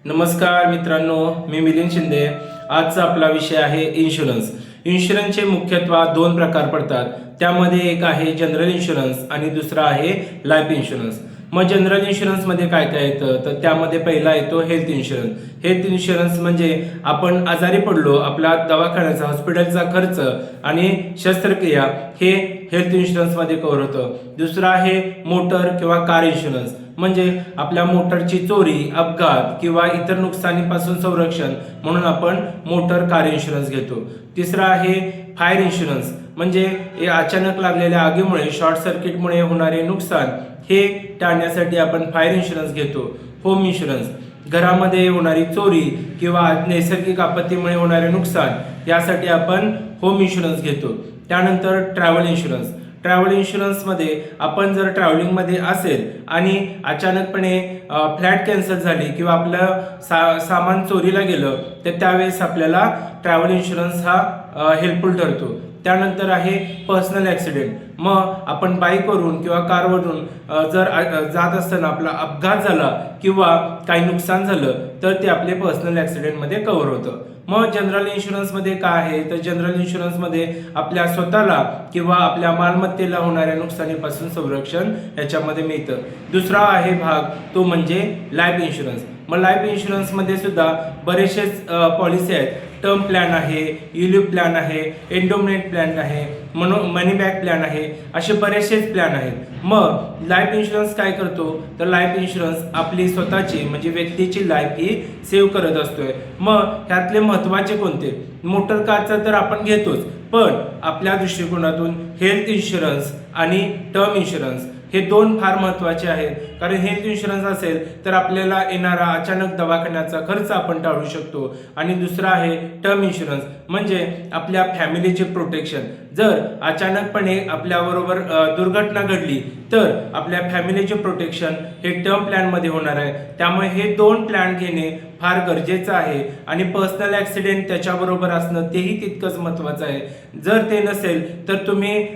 नमस्कार मित्रांनो, मी मिलिंद शिंदे। आजचा आपला विषय आहे इन्शुरन्स। इन्शुरन्सचे मुख्यत्वे दोन प्रकार पडतात। त्यामध्ये एक आहे जनरल इन्शुरन्स आणि दुसरा आहे लाईफ इन्शुरन्स। मग जनरल इन्शुरन्स मध्ये काय काय येतं तर त्यामध्ये पहिला येतो हेल्थ इन्शुरन्स। हेल्थ इन्शुरन्स म्हणजे आपण आजारी पडलो, आपला दवाखान्याचा हॉस्पिटलचा खर्च आणि शस्त्रक्रिया हे हेल्थ इन्शुरन्स मध्ये कव्हर होतं। दुसरा आहे मोटर किंवा कार इन्शुरन्स, म्हणजे आपल्या मोटरची चोरी, अपघात किंवा इतर नुकसानीपासून संरक्षण म्हणून आपण मोटर कार इन्शुरन्स घेतो। तिसरा आहे फायर इन्शुरन्स, म्हणजे अचानक लागलेल्या आगीमुळे, शॉर्ट सर्किटमुळे होणारे नुकसान हे टाळण्यासाठी आपण फायर इन्शुरन्स घेतो। होम इन्शुरन्स, घरामध्ये होणारी चोरी किंवा नैसर्गिक आपत्तीमुळे होणारे नुकसान यासाठी आपण होम इन्शुरन्स घेतो। त्यानंतर ट्रॅव्हल इन्शुरन्स। ट्रॅव्हल इन्शुरन्समध्ये आपण जर ट्रॅव्हलिंगमध्ये असेल आणि अचानकपणे फ्लाईट कॅन्सल झाली किंवा आपलं सामान चोरीला गेलं तर त्यावेळेस आपल्याला ट्रॅव्हल इन्शुरन्स हा हेल्पफुल ठरतो। त्यानंतर आहे पर्सनल ॲक्सिडेंट। मग आपण बाईकवरून किंवा कारवरून जर जात असताना आपला अपघात झाला किंवा काही नुकसान झालं तर ते आपले पर्सनल ॲक्सिडेंटमध्ये कव्हर होतं। मग जनरल इन्शुरन्समध्ये काय आहे तर जनरल इन्शुरन्समध्ये आपल्या स्वतःला किंवा आपल्या मालमत्तेला होणाऱ्या नुकसानीपासून संरक्षण याच्यामध्ये मिळतं। दुसरा आहे भाग तो म्हणजे लाईफ इन्शुरन्स। मग लाईफ इन्शुरन्समध्ये सुद्धा बरेचसेच पॉलिसी आहेत। टर्म प्लॅन आहे, युलिप प्लॅन आहे, एंडोमेंट प्लॅन आहे, मनी बॅक प्लॅन आहे, असे बरेचसेच प्लॅन आहेत। मग लाईफ इन्शुरन्स काय करतो तर लाईफ इन्शुरन्स आपली स्वतःची म्हणजे व्यक्तीची लाईफ ही सेव्ह करत असतोय। मग ह्यातले महत्त्वाचे कोणते? मोटर कारचा तर आपण घेतोच, पण आपल्या दृष्टिकोनातून हेल्थ इन्शुरन्स आणि टर्म इन्शुरन्स हे दोन फार महत्त्वाचे आहेत। कारण हेल्थ इन्शुरन्स असेल तर आपल्याला येणारा अचानक दवाखान्याचा खर्च आपण टाळू शकतो, आणि दुसरा आहे टर्म इन्शुरन्स, म्हणजे आपल्या फॅमिलीचे प्रोटेक्शन। जर अचानकपणे आपल्याबरोबर दुर्घटना घडली तर आपल्या फॅमिलीचे प्रोटेक्शन हे टर्म प्लॅनमध्ये होणार आहे। त्यामुळे हे दोन प्लॅन घेणे फार गरजेचं आहे, आणि पर्सनल ॲक्सिडेंट त्याच्याबरोबर असणं तेही तितकंच महत्त्वाचं आहे। जर ते नसेल तर तुम्ही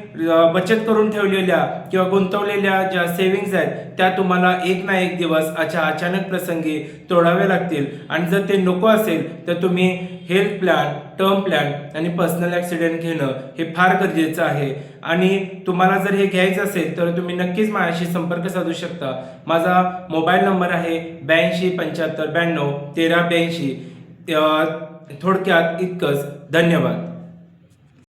बचत करून ठेवलेल्या किंवा गुंतवलेल्या ज्या सेव्हिंग्ज आहेत त्या तुम्हाला एक ना एक दिवस अचानक प्रसंगी तोडावे लागतील, आणि जर ते नको असेल तर तुम्ही हेल्थ प्लॅन, टर्म प्लॅन आणि पर्सनल ॲक्सिडेंट घेणं हे फार गरजेचं आहे। आणि तुम्हाला जर हे घ्यायचं असेल तर तुम्ही नक्कीच माझ्याशी संपर्क साधू शकता। माझा मोबाईल नंबर आहे 82 75 92 13 82। थोडक्यात इतकंच। धन्यवाद।